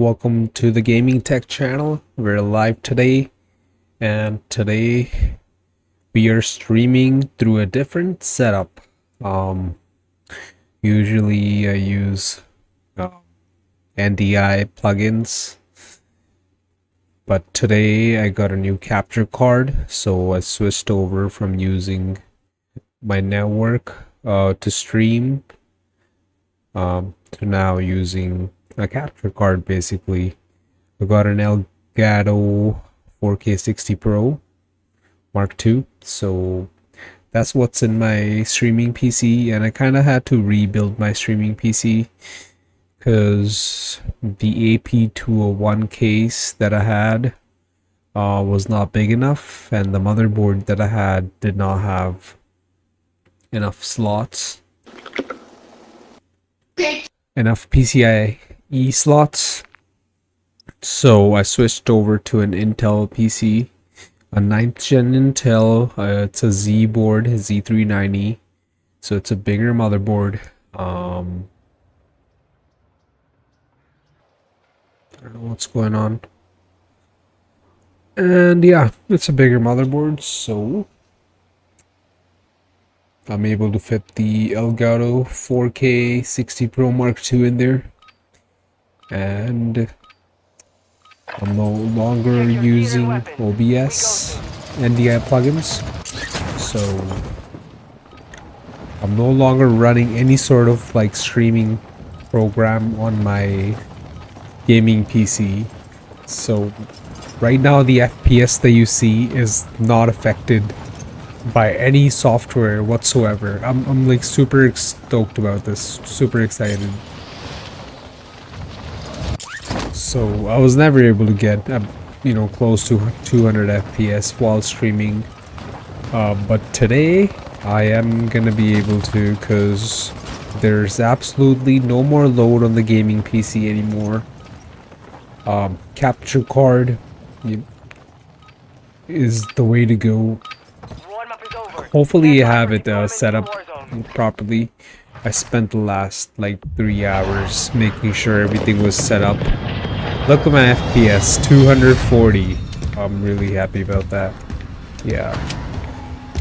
Welcome to the Gaming Tech channel. We're live today, and today we are streaming through a different setup. Usually I use NDI plugins, but today I got a new capture card, so I switched over from using my network to stream to now using a capture card. Basically, I got an Elgato 4K 60 Pro Mark II, so that's what's in my streaming PC, and I kind of had to rebuild my streaming PC because the AP201 case that I had was not big enough, and the motherboard that I had did not have enough slots, enough PCIe slots. So I switched over to an Intel PC, a 9th gen Intel. It's a Z board, Z390, so it's a bigger motherboard. I don't know what's going on, and yeah, it's a bigger motherboard, so I'm able to fit the Elgato 4K 60 Pro Mark II in there, and I'm no longer using OBS NDI plugins, so I'm no longer running any sort of like streaming program on my gaming PC. So right now the FPS that you see is not affected by any software whatsoever. I'm like super stoked about this, super excited. So I was never able to get close to 200 FPS while streaming, but today I am gonna be able to, because there's absolutely no more load on the gaming PC anymore. Capture card is the way to go. Hopefully I have it set up properly. I spent the last like 3 hours making sure everything was set up. Look at my FPS, 240. I'm really happy about that. Yeah.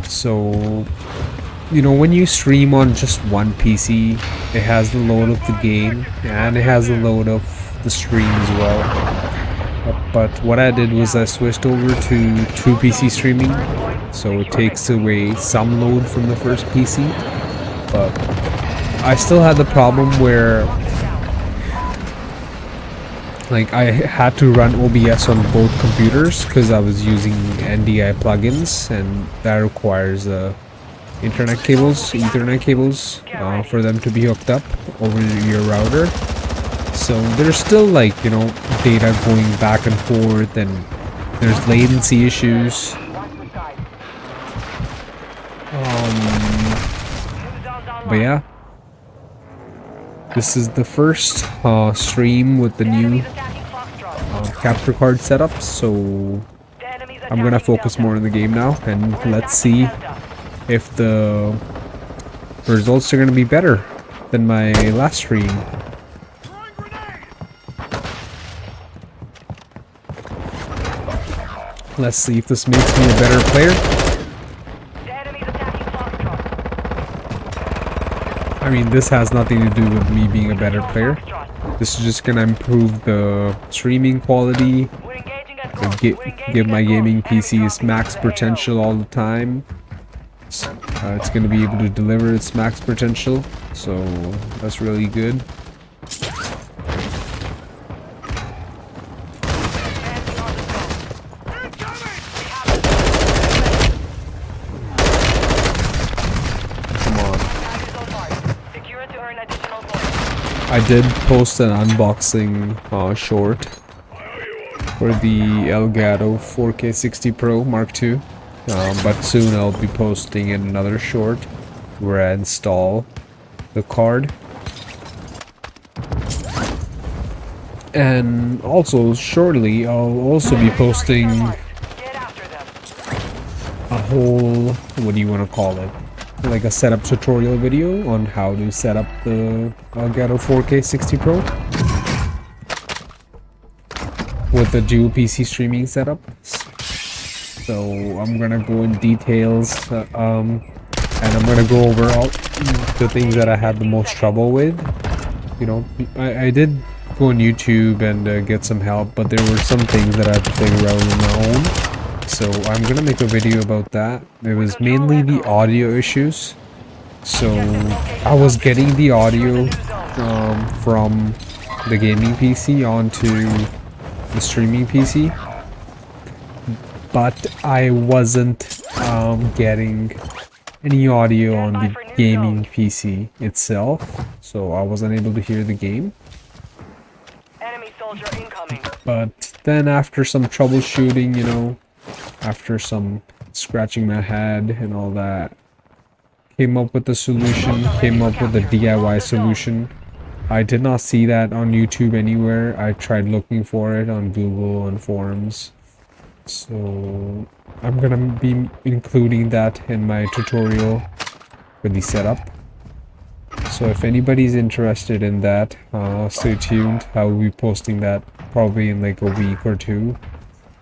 So, when you stream on just one PC, it has the load of the game and it has the load of the stream as well. But what I did was I switched over to 2 PC streaming, so it takes away some load from the first PC. But I still had the problem where like I had to run OBS on both computers because I was using NDI plugins, and that requires Ethernet cables for them to be hooked up over your router. So there's still like data going back and forth, and there's latency issues. But yeah, this is the first stream with the new capture card setup, so I'm gonna focus more on the game now, and let's see if the results are gonna be better than my last stream. Let's see if this makes me a better player. I mean, this has nothing to do with me being a better player. This is just gonna improve the streaming quality, give my gaming PC its max potential all the time. It's gonna be able to deliver its max potential, so that's really good. I did post an unboxing short for the Elgato 4K 60 Pro Mark II, but soon I'll be posting another short where I install the card. And also shortly I'll also be posting a whole, what do you want to call it, like a setup tutorial video on how to set up the Elgato 4K 60 Pro. with the dual PC streaming setup. So I'm gonna go in details, and I'm gonna go over all the things that I had the most trouble with. You know, I did go on YouTube and get some help, but there were some things that I had to figure out on my own. So I'm gonna make a video about that. It was mainly the audio issues. So I was getting the audio from the gaming PC onto the streaming PC, but I wasn't getting any audio on the gaming PC itself, so I wasn't able to hear the game. But then after some troubleshooting, you know, after some scratching my head and all that, came up with a solution, came up with a DIY solution. I did not see that on YouTube anywhere. I tried looking for it on Google and forums. So I'm gonna be including that in my tutorial for the setup. So if anybody's interested in that, stay tuned. I will be posting that probably in like a week or two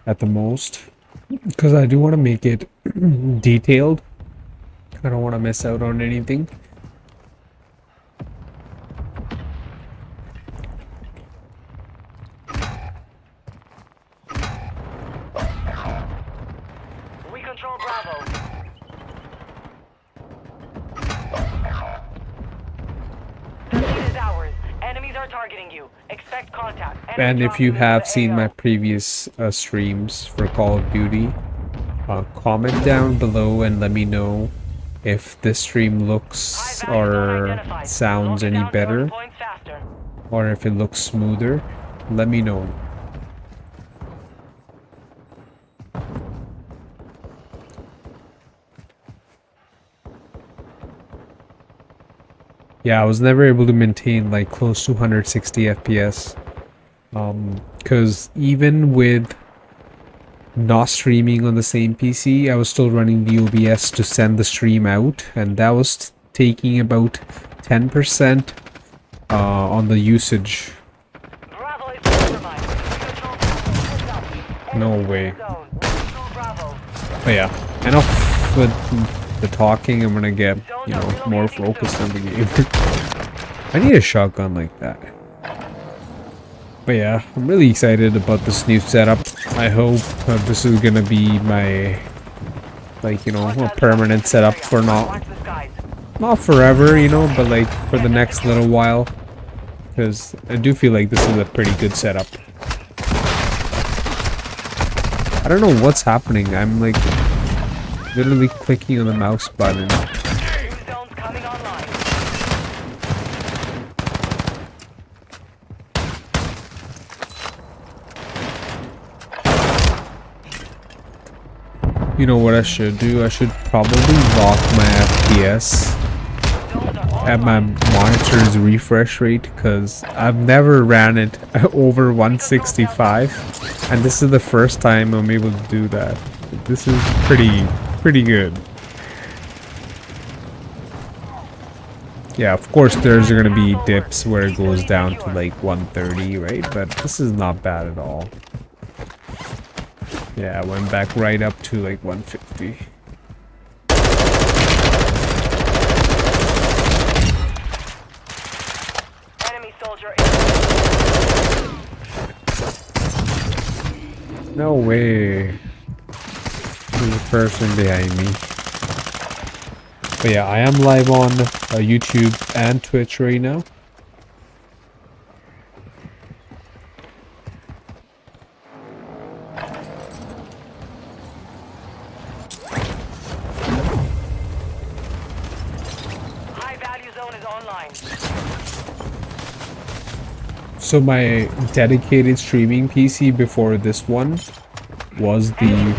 at the most, because I do want to make it detailed. I don't want to miss out on anything. We control Bravo. The lead is ours. Enemies are targeting you. Expect contact. And if you have seen my previous streams for Call of Duty, comment down below and let me know if this stream looks or sounds any better, or if it looks smoother. Let me know. Yeah, I was never able to maintain like close to 160 FPS, because even with not streaming on the same PC, I was still running the OBS to send the stream out, and that was taking about 10% on the usage. No way. But yeah, enough with the talking. I'm gonna get, you know, more focused on the game. I need a shotgun like that. But yeah, I'm really excited about this new setup. I hope this is gonna be my, like, you know, a permanent setup for not forever, you know, but like for the next little while, because I do feel like this is a pretty good setup. I don't know what's happening. I'm like literally clicking on the mouse button. You know what I should do? I should probably lock my FPS at my monitor's refresh rate, because I've never ran it over 165, and this is the first time I'm able to do that. This is pretty good. Yeah, of course there's gonna be dips where it goes down to like 130, right? But this is not bad at all. Yeah, I went back right up to like 150. Enemy soldier. No way. There's a person behind me. But yeah, I am live on YouTube and Twitch right now. So my dedicated streaming PC before this one was the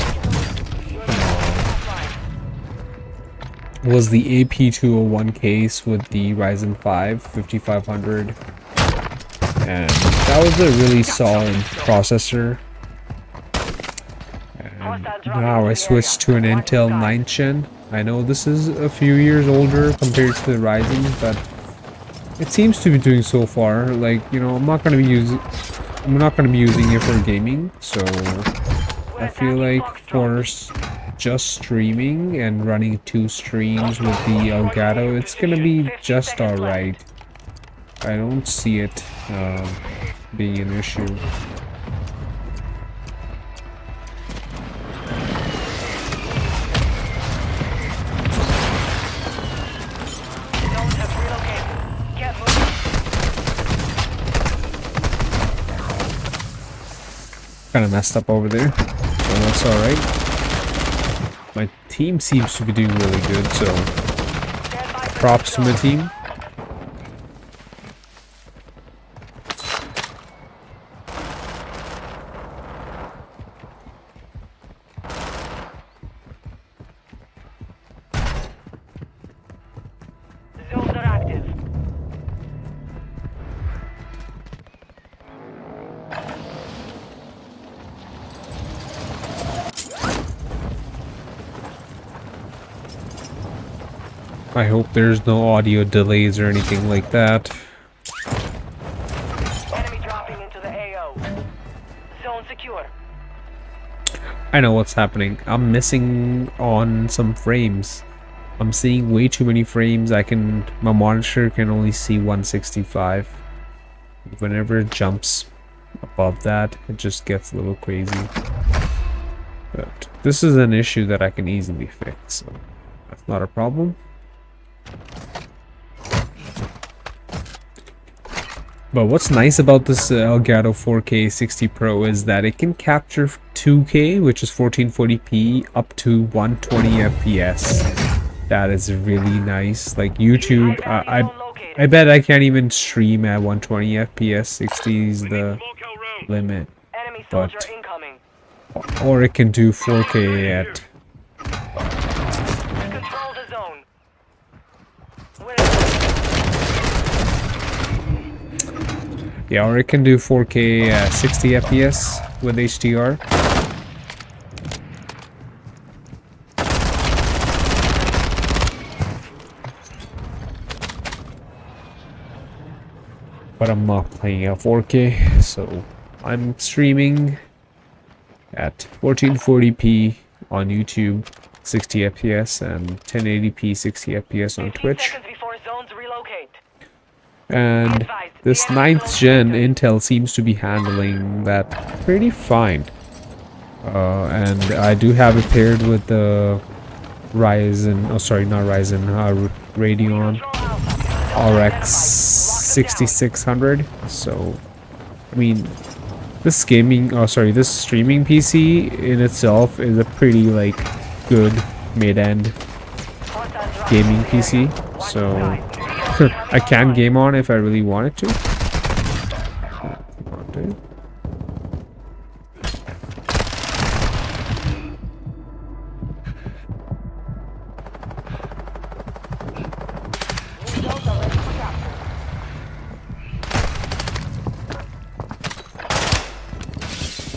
AP201 case with the Ryzen 5 5500, and that was a really solid processor. And now I switched to an Intel 9th Gen. I know this is a few years older compared to the Ryzen, but it seems to be doing so far. Like, you know, I'm not going to be I'm not going to be using it for gaming, so We're I feel attacking like Foxtrot. for just streaming and running 2 streams with the Elgato, it's going to be 50 just seconds left. alright. I don't see it being an issue. Zones have relocated. Get moving. Kind of messed up over there, but that's alright. My team seems to be doing really good, so Stand by for props to my zone. team. Zones are active. I hope there's no audio delays or anything like that. Enemy dropping into the AO. Zone secure. I know what's happening. I'm missing on some frames. I'm seeing way too many frames. My monitor can only see 165. Whenever it jumps above that, it just gets a little crazy. But this is an issue that I can easily fix, so that's not a problem. But what's nice about this Elgato 4K 60 Pro is that it can capture 2K, which is 1440p, up to 120 FPS. That is really nice. Like YouTube, I bet I can't even stream at 120 FPS. 60 is the limit, Enemy but soldier incoming. or it can do 4K at. Control the zone. Yeah, or it can do 4K 60 FPS with HDR. But I'm not playing at 4K, so I'm streaming at 1440p on YouTube, 60 FPS, and 1080p 60 FPS on 15 Twitch. seconds before zones relocate. And this 9th gen Intel seems to be handling that pretty fine. And I do have it paired with the Ryzen, oh sorry, not Ryzen, Radeon RX 6600. So, I mean, this this streaming PC in itself is a pretty like good mid-end gaming PC. So I can game on if I really wanted to.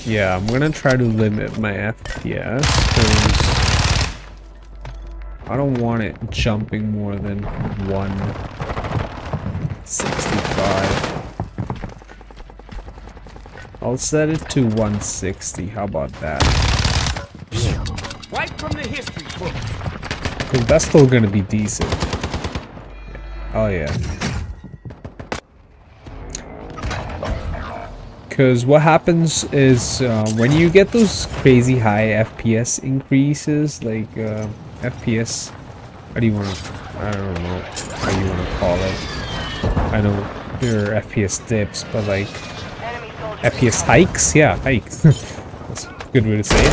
Yeah, I'm gonna try to limit my FPS because I don't want it jumping more than 165. I'll set it to 160. How about that? Right from the history book. Because that's still gonna be decent. Yeah. Oh yeah. Because what happens is when you get those crazy high FPS increases, like FPS, how do you want to, I don't know how you want to call it. I know your FPS dips, but like FPS hikes? Yeah, hikes. That's a good way to say it.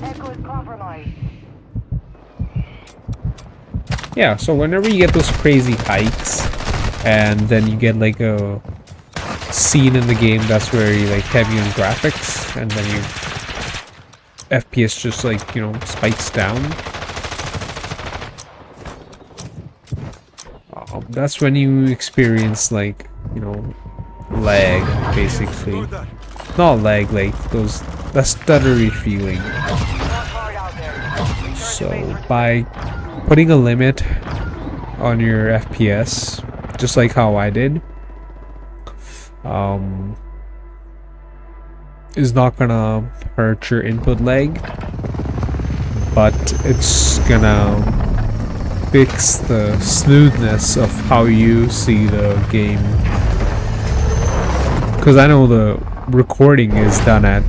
Echo is compromised. Yeah, so whenever you get those crazy hikes, and then you get like a scene in the game that's very like heavy on graphics, and then you FPS just like, you know, spikes down. That's when you experience like, you know, lag basically. Not lag, like that stuttery feeling. So by putting a limit on your FPS, just like how I did, is not gonna hurt your input lag, but it's gonna fix the smoothness of how you see the game. Because I know the recording is done at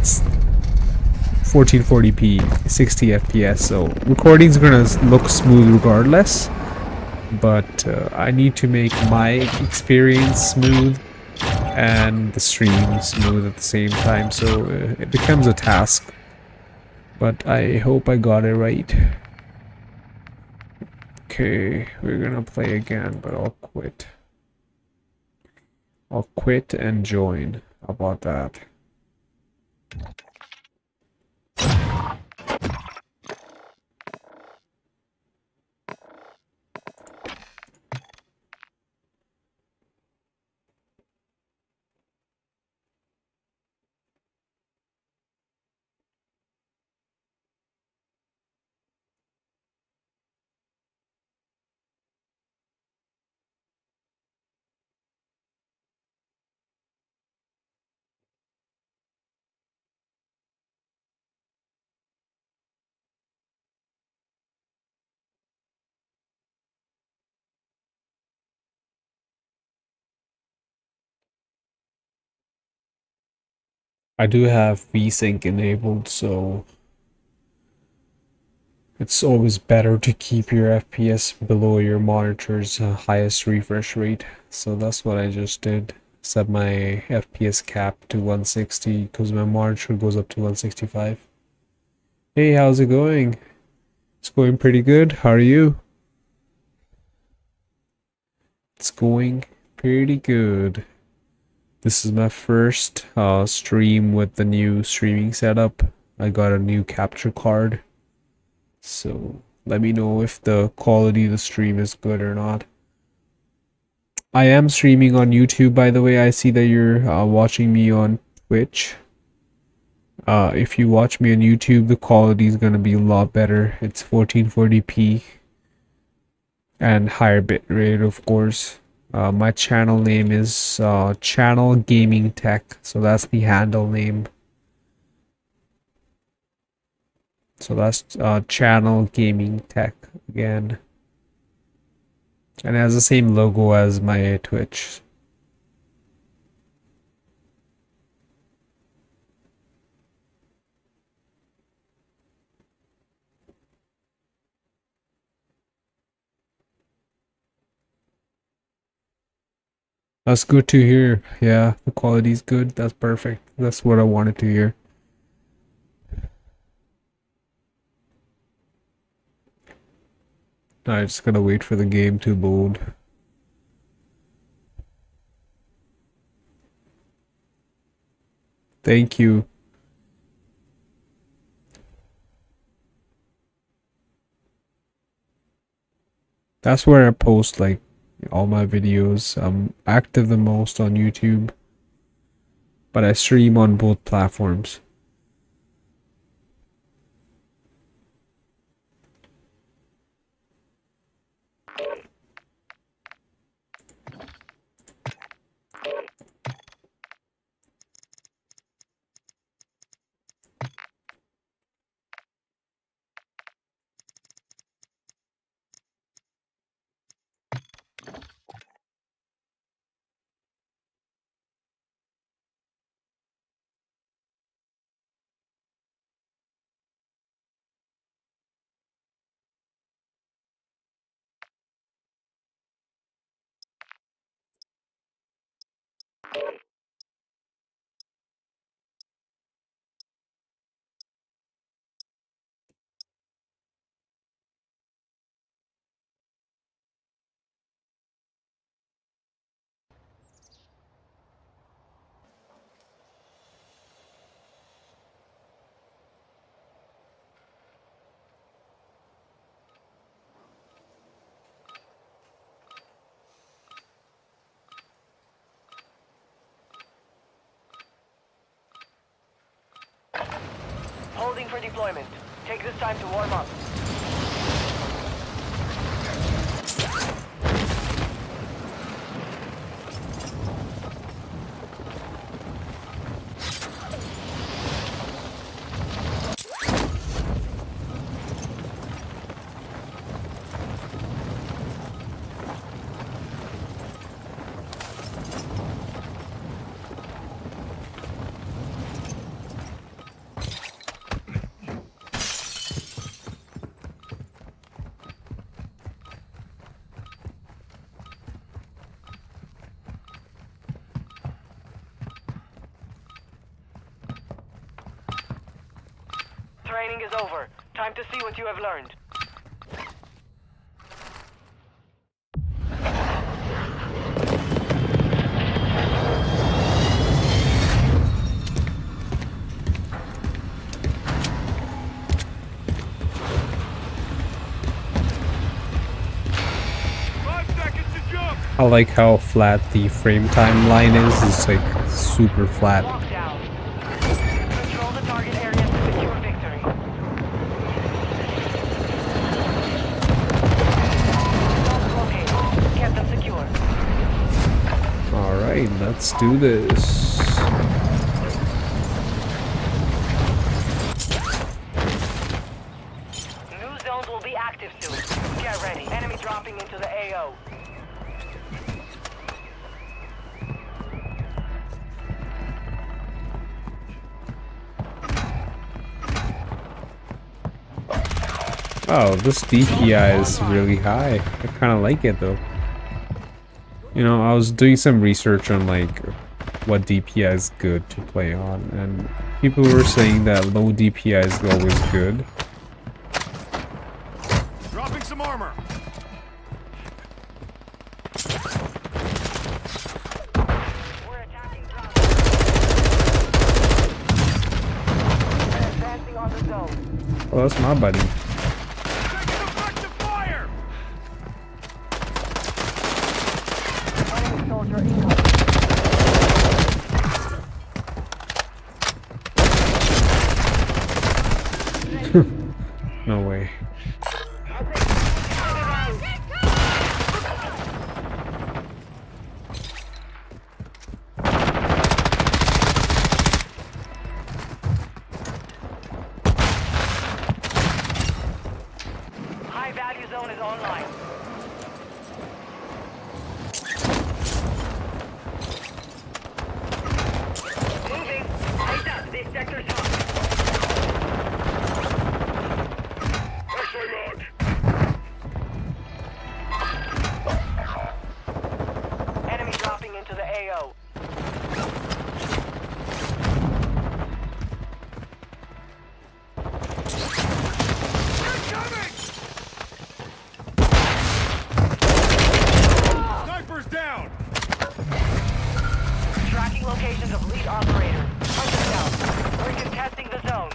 1440p 60fps, so recording's gonna look smooth regardless, but I need to make my experience smooth and the stream smooth at the same time, so it becomes a task, but I hope I got it right. Okay, we're gonna play again, but I'll quit. I'll quit and join. How about that? I do have VSync enabled, so it's always better to keep your FPS below your monitor's highest refresh rate. So that's what I just did. Set my FPS cap to 160 because my monitor goes up to 165. Hey, how's it going? It's going pretty good. How are you? It's going pretty good. This is my first stream with the new streaming setup. I got a new capture card. So let me know if the quality of the stream is good or not. I am streaming on YouTube, by the way. I see that you're watching me on Twitch. If you watch me on YouTube, the quality is going to be a lot better. It's 1440p and higher bitrate, of course. My channel name is Channel Gaming Tech, so that's the handle name. So that's Channel Gaming Tech again, and it has the same logo as my Twitch. That's good to hear. Yeah, the quality's good. That's perfect. That's what I wanted to hear. I just gotta wait for the game to load. Thank you. That's where I post like all my videos. I'm active the most on YouTube, but I stream on both platforms. Holding for deployment. Take this time to warm up. Training is over. Time to see what you have learned. I like how flat the frame timeline is. It's like super flat. Walk down. Control the target area to secure victory. Zones located. Get them secure. Alright, let's do this. New zones will be active soon. Get ready. Enemy dropping into the AO. Oh, this DPI is really high. I kind of like it though. You know, I was doing some research on like what DPI is good to play on, and people were saying that low DPI is always good. Dropping some armor. We're attacking drop. Advancing on the zone. Oh, that's my buddy. Taking effective fire. Enemy soldier incoming. No way. High value zone is online. Moving. Eyes up. This sector's hot. Enemy dropping into the AO. Incoming. Sniper's down. Tracking locations of lead operator. Hunt them down. We're contesting the zone.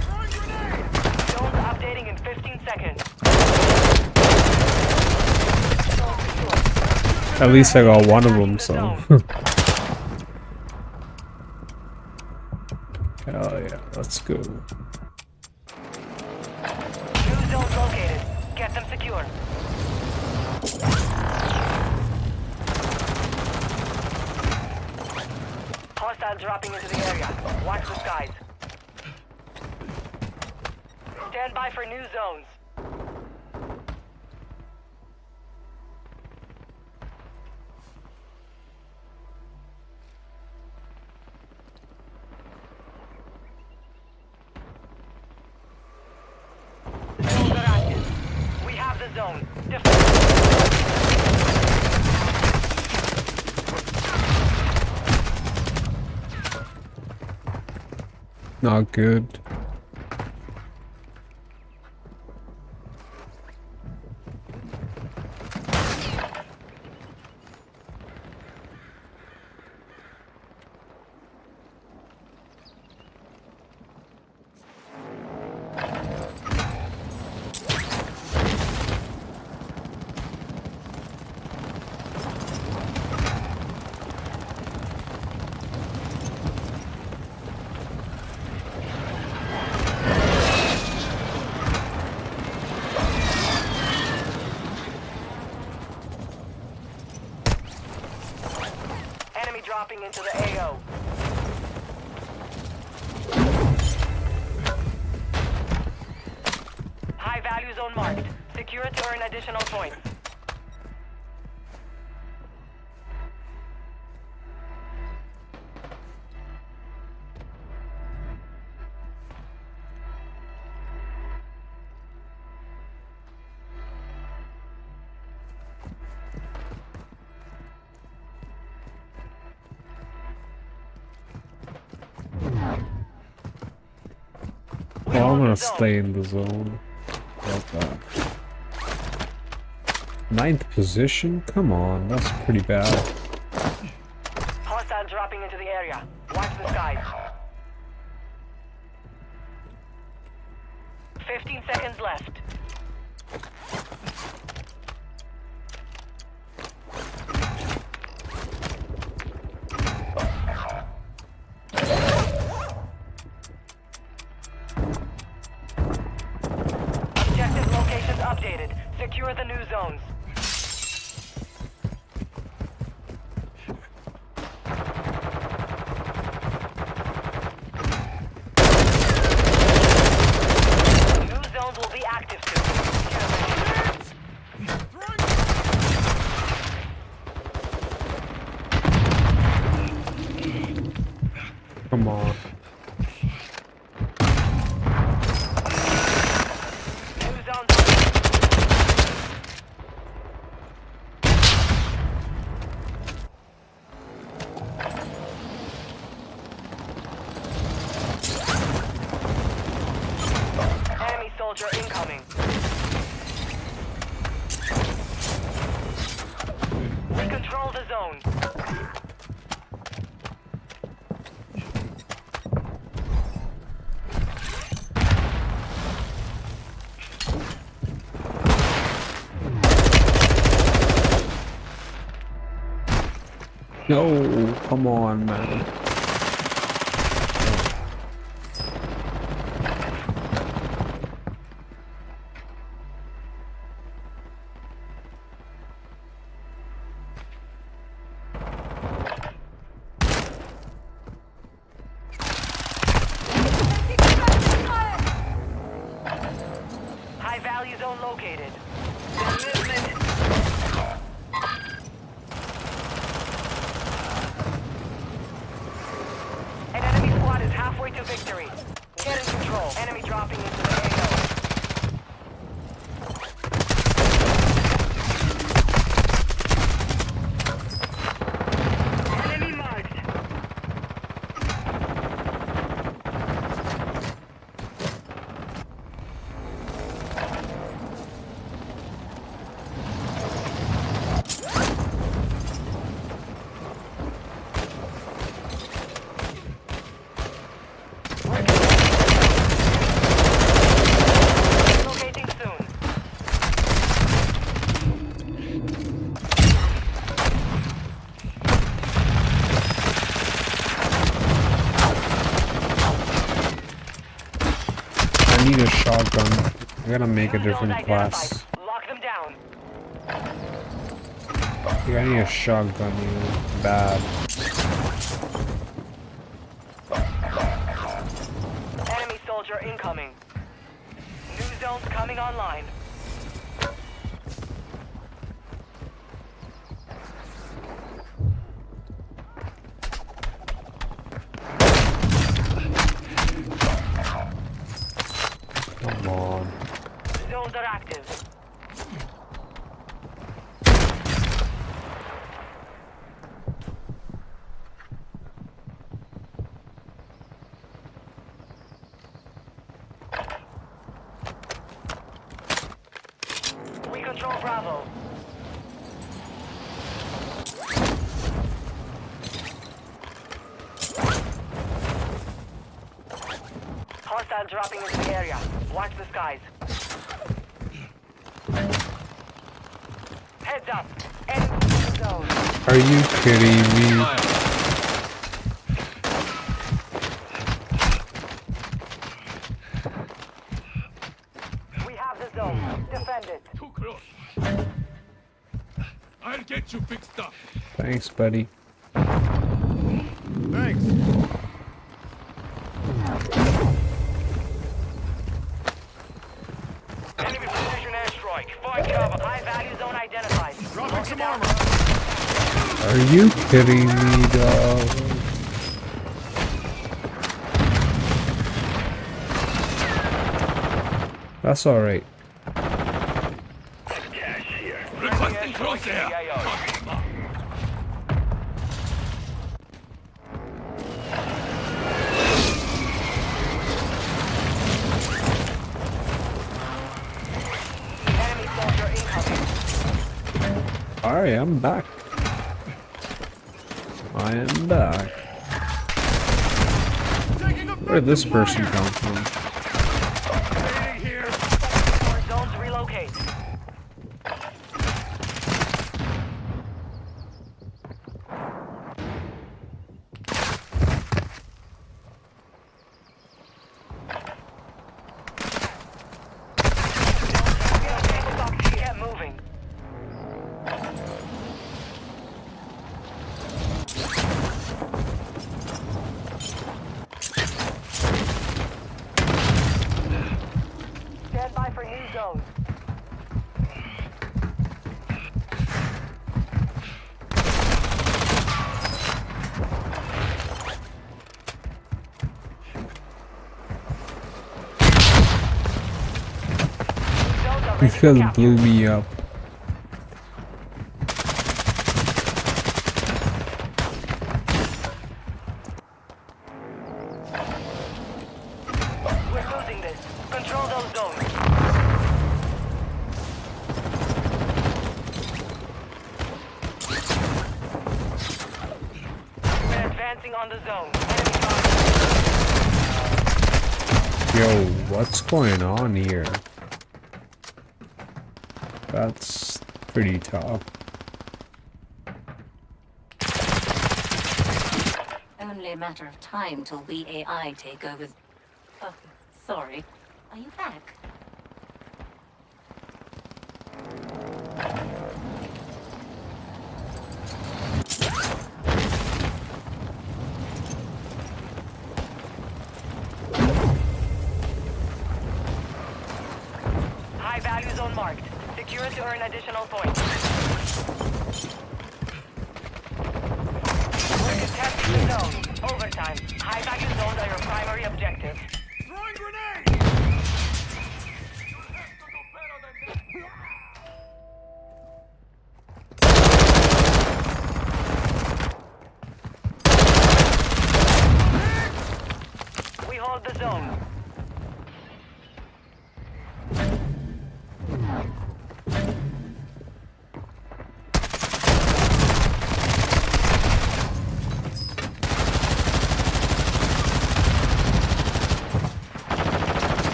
Throwing grenade. Zone's updating in 15 seconds. Zone secure. At least I got one of them, so. Hell yeah, let's go. New zones located. Get them secure. Hostiles dropping into the area. Watch the skies. Stand by for new zones. Zones are active. We have the zone. Not good. Enemy dropping into the AO. High value zone marked. Secure to earn additional points. Well, I'm hold gonna the zone. stay in the zone. Like that. 9th position? Come on, that's pretty bad. Hostile dropping into the area. Watch the skies. 15 seconds left. Objective locations updated. Secure the new zones. New zones will be active soon. Come on. New zones. Enemy soldier incoming. We control the zone. No, come on, man. High value zone located. Movement. An enemy squad is halfway to victory. Get in control. Enemy dropping into the AO. Enemy marked. Locating soon. I need a shotgun. I gotta make a New zones different class. identified. Lock them down. Yeah, I need a shotgun, you know. Bad. Enemy soldier incoming. New zones coming online. Come on. Zones are active. We control Bravo. Hostile dropping into the area. Watch the skies. Heads up. Enemy zone. Are you kidding me? We have the zone. Defend it. Too close. I'll get you fixed up. Thanks, buddy. Thanks. Enemy precision airstrike. Find cover. High value zone identified. Dropping some armor. Are you kidding me, dog? That's alright. Requesting Corsair. Alright, I'm back. I am back. Where did this person come from? Our zones relocate. Get moving. Stand by for new zones. Zones are ready This for guy capture. blew me up. We're losing this. Control those zones. We're advancing on the zone. Enemy dropping. Yo, what's going on here? That's pretty tough. Only a matter of time till we AI take over. Oh, sorry. Are you back? High value zone marked. Secure to earn additional points. We're contesting the zone. Overtime. High value zones are your primary objective. Throwing grenade! You have to do better than that. We hold the zone.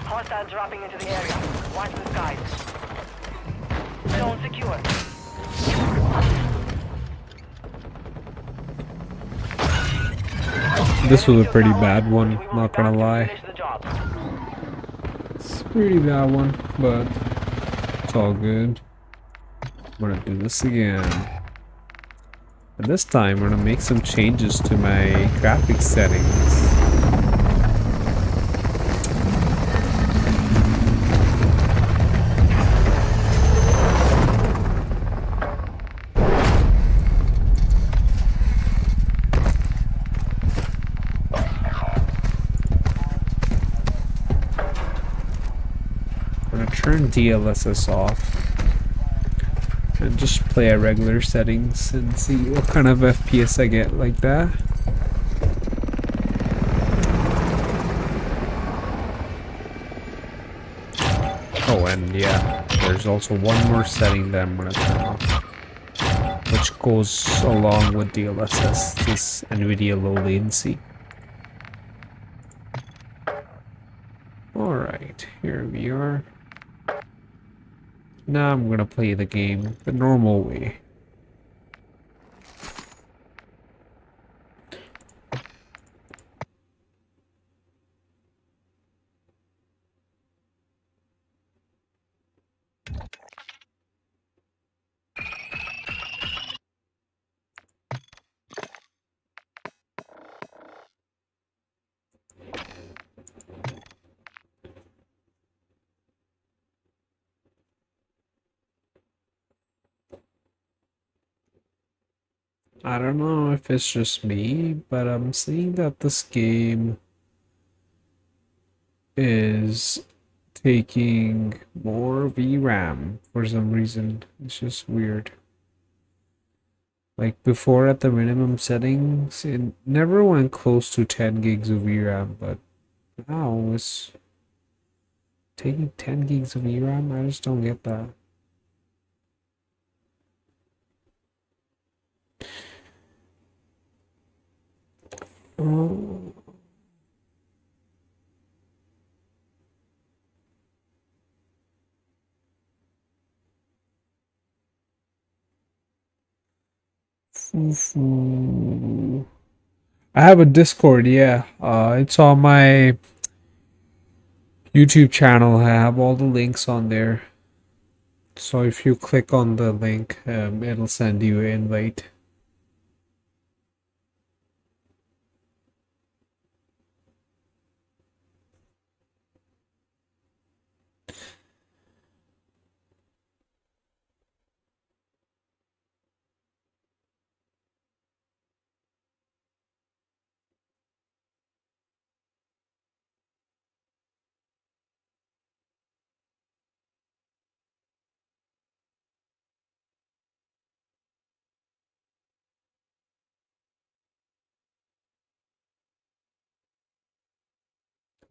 Hostiles dropping into the area. Watch the skies. Zone secure. This was a pretty bad one, We will not be gonna back to lie. finish the job. It's a pretty bad one, but it's all good. I'm gonna do this again. And this time I'm gonna make some changes to my graphics settings. I'm gonna turn DLSS off and just play at regular settings and see what kind of FPS I get like that. Oh, and yeah, there's also one more setting that I'm gonna turn off, which goes along with DLSS, this NVIDIA low latency. Alright, here we are. Now I'm gonna play the game the normal way. I don't know if it's just me, but I'm seeing that this game is taking more VRAM for some reason. It's just weird. Like before at the minimum settings, it never went close to 10 gigs of VRAM, but now it's taking 10 gigs of VRAM. I just don't get that. Oh. I have a Discord, yeah. It's on my YouTube channel. I have all the links on there. So if you click on the link, it'll send you an invite.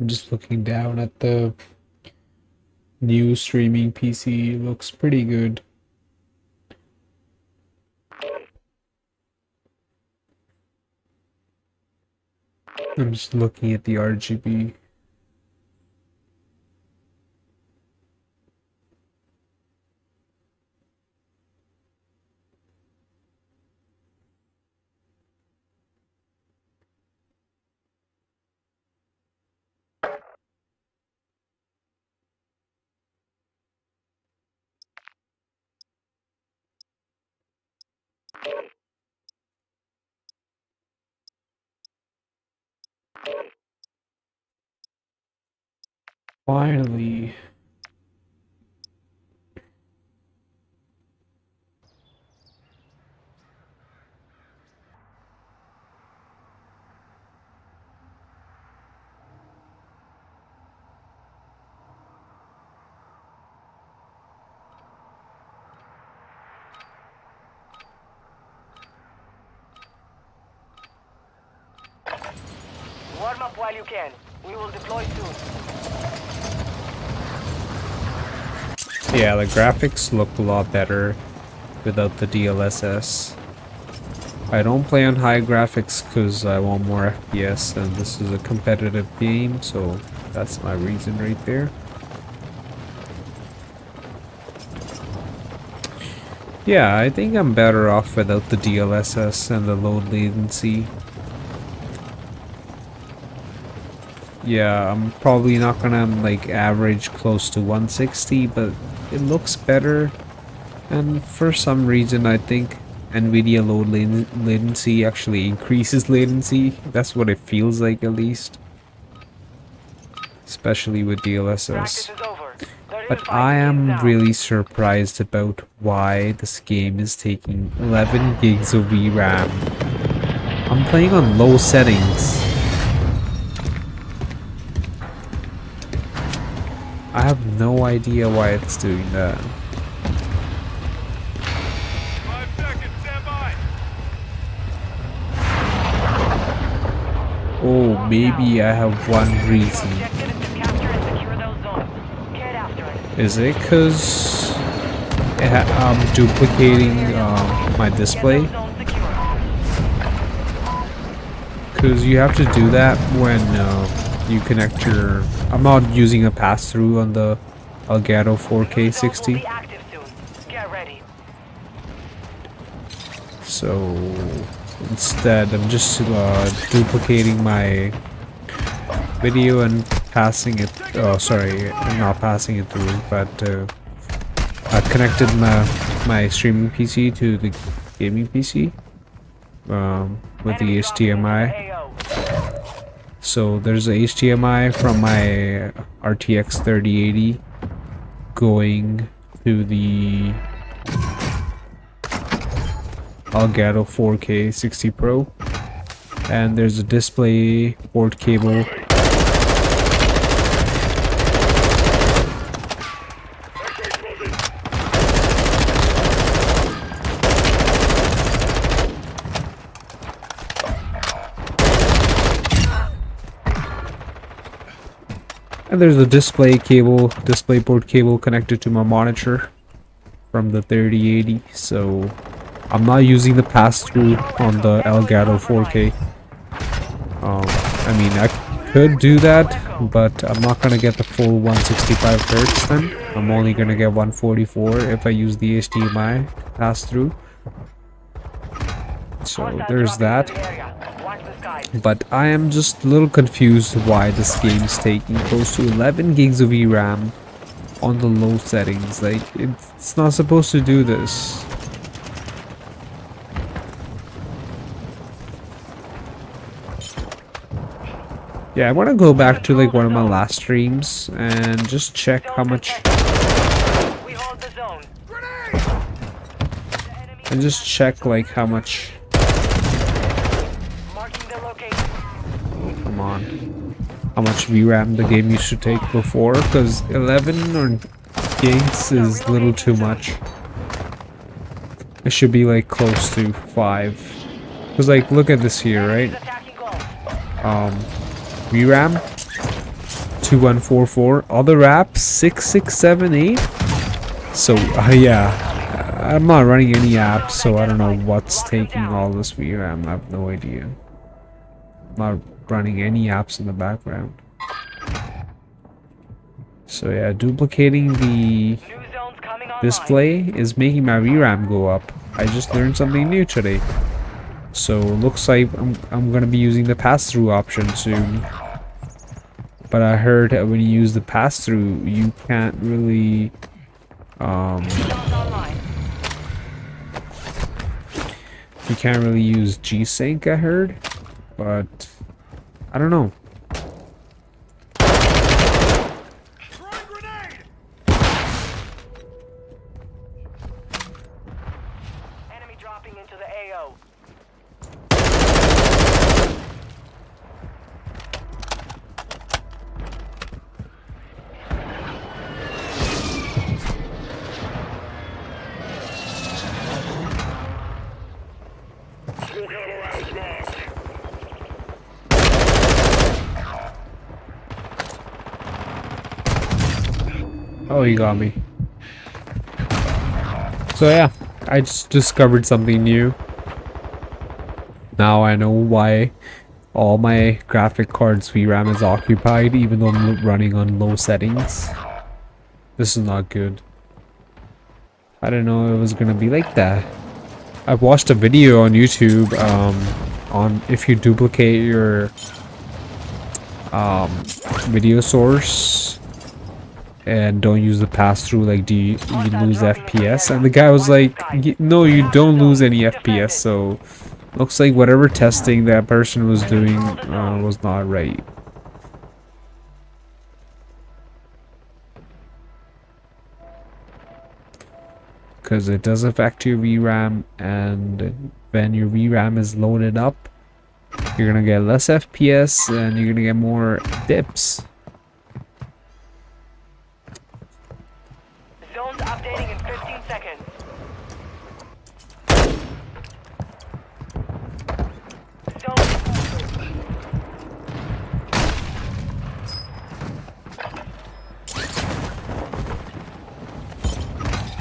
I'm just looking down at the new streaming PC. It looks pretty good. I'm just looking at the RGB. Finally. Warm up while you can. We will deploy soon. Yeah, the graphics look a lot better without the DLSS. I don't play on high graphics because I want more FPS, and this is a competitive game, so that's my reason right there. Yeah, I think I'm better off without the DLSS and the low latency. Yeah, I'm probably not gonna like average close to 160, but it looks better. And for some reason, I think NVIDIA low latency actually increases latency. That's what it feels like, at least. Especially with DLSS. Practice is over. But I am really surprised about why this game is taking 11 gigs of VRAM. I'm playing on low settings. I have no idea why it's doing that. 5 seconds, stand by. Oh, maybe I have one reason. Objective is to capture and secure those zones. Get after it. Is it because I'm duplicating my display? Get those zones secure. Because you have to do that when you connect your... I'm not using a pass-through on the Elgato 4K 60. Will be active soon. Get ready. So instead, I'm just duplicating my video and passing it. Oh, sorry, I'm not passing it through, but I've connected my streaming PC to the gaming PC with the HDMI. So there's a HDMI from my RTX 3080 going to the Elgato 4K 60 Pro, and there's a display port cable And there's a DisplayPort cable connected to my monitor from the 3080. So I'm not using the pass-through on the Elgato 4K. I mean, I could do that, but I'm not gonna get the full 165 Hz then. I'm only gonna get 144 if I use the HDMI pass-through. So there's that. But I am just a little confused why this game is taking close to 11 gigs of VRAM on the low settings. Like, it's not supposed to do this. Yeah, I want to go back to like one of my last streams and just check how much. We hold the zone. And just check like how much. Marking the location. Come on. How much VRAM the game used to take before, because 11 or gigs is a little too much. It should be like close to 5. Because like, look at this here, right? VRAM 2144, other apps 6678. So yeah, I'm not running any apps, so I don't know what's taking all this VRAM. I have no idea. I'm not running any apps in the background. So yeah, duplicating the display is making my VRAM go up. I just learned something new today. So looks like I'm gonna be using the pass-through option soon. But I heard that when you use the pass-through, you can't really you can't really use G-Sync, I heard, but I don't know. Throwing grenade! Enemy dropping into the AO. Oh, you got me. So yeah, I just discovered something new. Now I know why all my graphic card's VRAM is occupied even though I'm running on low settings. This is not good. I didn't know it was gonna be like that. I watched a video on YouTube on if you duplicate your video source and don't use the pass-through, like do you lose FPS? And the guy was like, no, you don't lose any FPS. So looks like whatever testing that person was doing was not right. Because it does affect your VRAM, and when your VRAM is loaded up, you're gonna get less FPS and you're gonna get more dips. Zones updating in 15 seconds.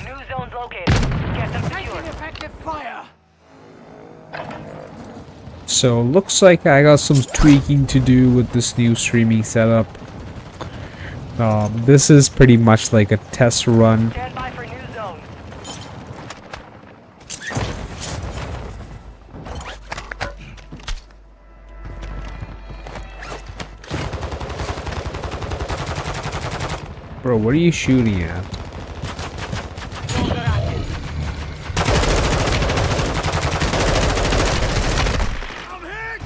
New zones located. Get them secured. Effective fire! So looks like I got some tweaking to do with this new streaming setup. This is pretty much like a test run. Stand by for new zone. Bro, what are you shooting at? Zones are active. I'm hit!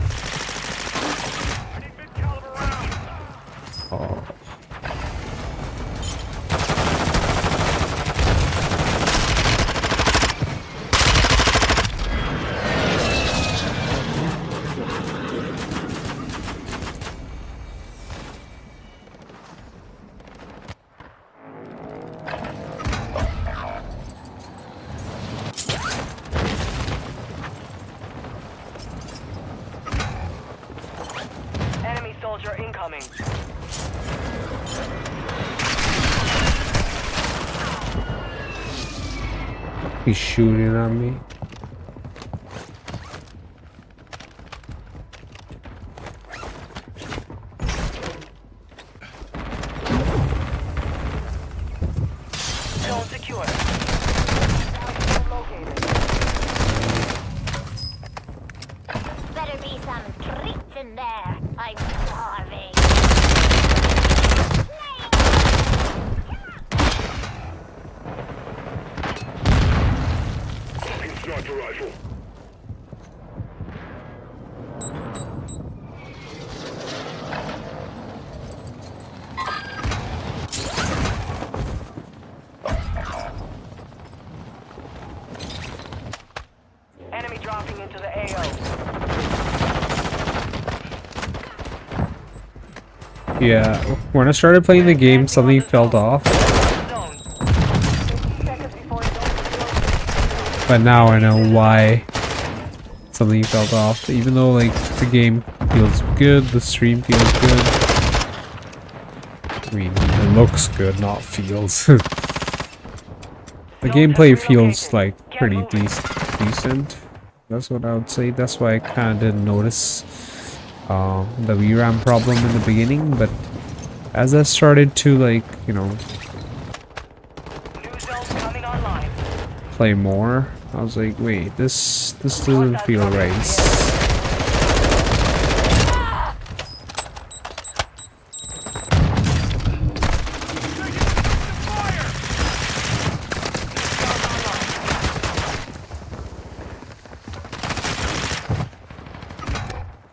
I need mid-caliber rounds! Oh. Enemy soldier incoming. He's shooting at me. Zone secure. Located. Better be some treats in there. I'm starving. Sniper rifle. Enemy dropping into the AO. Yeah, when I started playing the game, something fell off. Zone. 50 seconds before zone. But now I know why something fell off. Even though like the game feels good, the stream feels good. I mean, it looks good, not feels. The gameplay feels like pretty decent. That's what I would say. That's why I kind of didn't notice the VRAM problem in the beginning. But as I started to like, you know, New zones coming online. play more, I was like, wait, this doesn't feel right.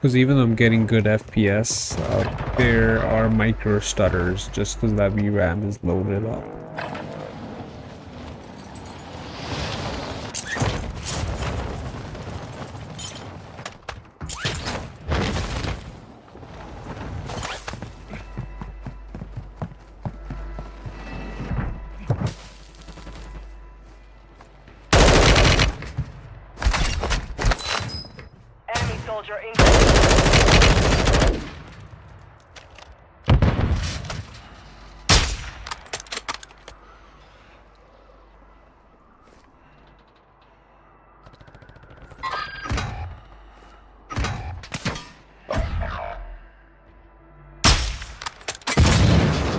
Because even though I'm getting good FPS, there are micro stutters just because that VRAM is loaded up. Enemy soldier incoming.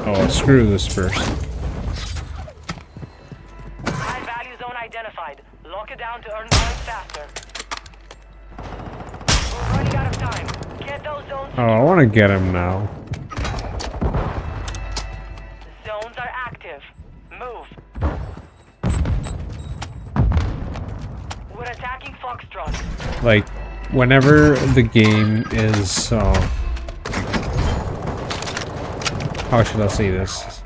Oh, screw this person. High value zone identified. Lock it down to earn points faster. We're running out of time. Get those zones. Oh, I want to get him now. Zones are active. Move. We're attacking Foxtrot. Like, whenever the game is, how should I say this?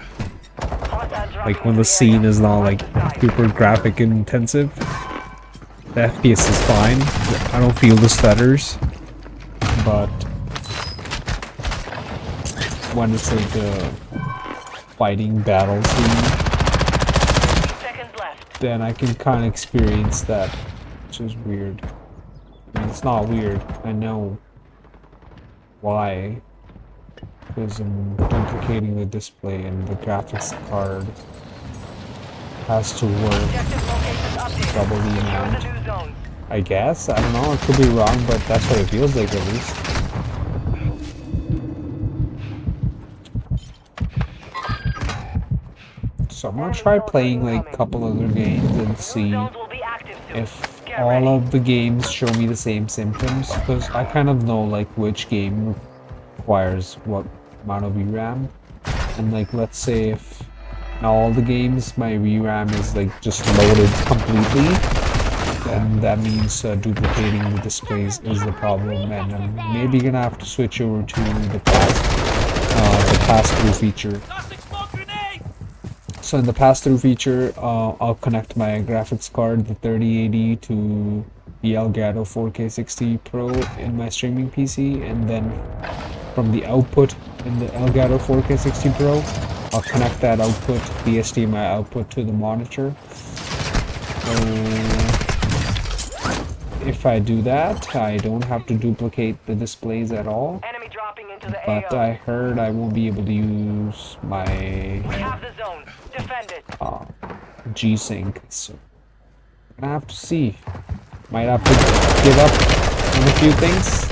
Like when the scene is not like super graphic intensive, the FPS is fine. I don't feel the stutters, but when it's like the fighting battle scene, Seconds left. then I can kind of experience that, which is weird. I mean, it's not weird. I know why. Because I'm duplicating the display and the graphics card has to work Objective locations updated. double the Secure amount. the new zones. I guess. I don't know. I could be wrong, but that's what it feels like at least. So I'm gonna try playing like a couple other games and see Zones will be active soon. if Get all ready. of the games show me the same symptoms, because I kind of know like which game requires what amount of VRAM, and like let's say if in all the games my VRAM is like just loaded completely, then that means duplicating the displays is the problem, and I'm maybe gonna have to switch over to the pass-through feature. So in the pass-through feature, I'll connect my graphics card, the 3080, to the Elgato 4K 60 Pro in my streaming PC, and then from the output in the Elgato 4K 60 Pro, I'll connect that output, the HDMI output, to the monitor. So if I do that, I don't have to duplicate the displays at all. Enemy dropping into the But AO. I heard I won't be able to use We my have the zone. Defend it. G-Sync. So I have to see. Might have to give up on a few things.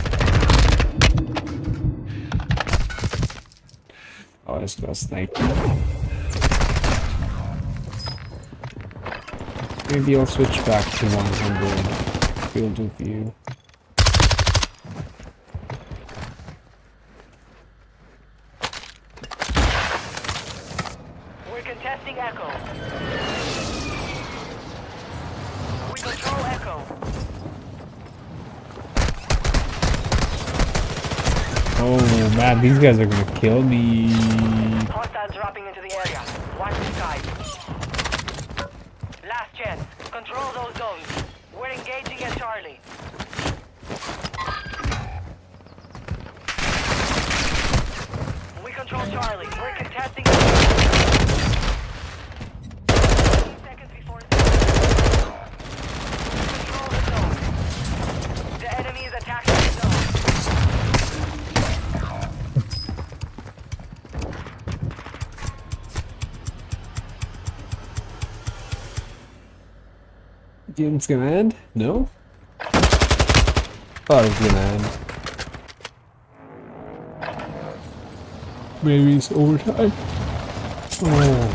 Oh, it's got a sniper. Maybe I'll switch back to 100 field of view. We're contesting Echo. We control Echo. Oh man, these guys are gonna kill me. Hostiles dropping into the area. Watch the sky. Last chance. Control those zones. We're engaging at Charlie. We control Charlie. We're contesting. 15 seconds before control the zone. The enemy is attacking the zone. Game's gonna end? No? Thought it was gonna end. Maybe it's overtime. Oh.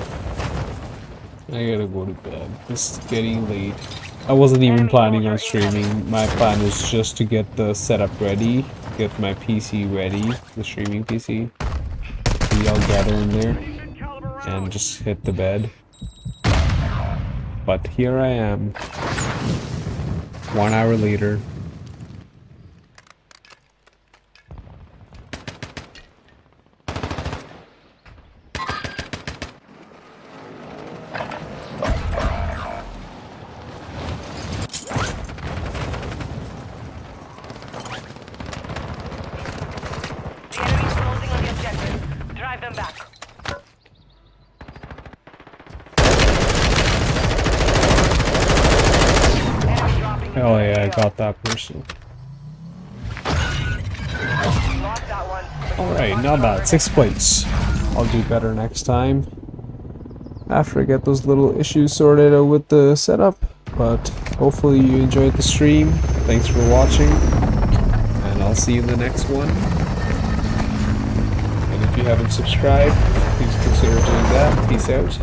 I gotta go to bed. It's getting late. I wasn't even planning on streaming. My plan was just to get the setup ready, get my PC ready, the streaming PC. We all gather in there and just hit the bed. But here I am, 1 hour later. The enemy's closing on the objective. Drive them back. Oh yeah, I got that person. Lost that one. Alright, not bad. 6 plates. I'll do better next time. After I get those little issues sorted out with the setup. But hopefully you enjoyed the stream. Thanks for watching. And I'll see you in the next one. And if you haven't subscribed, please consider doing that. Peace out.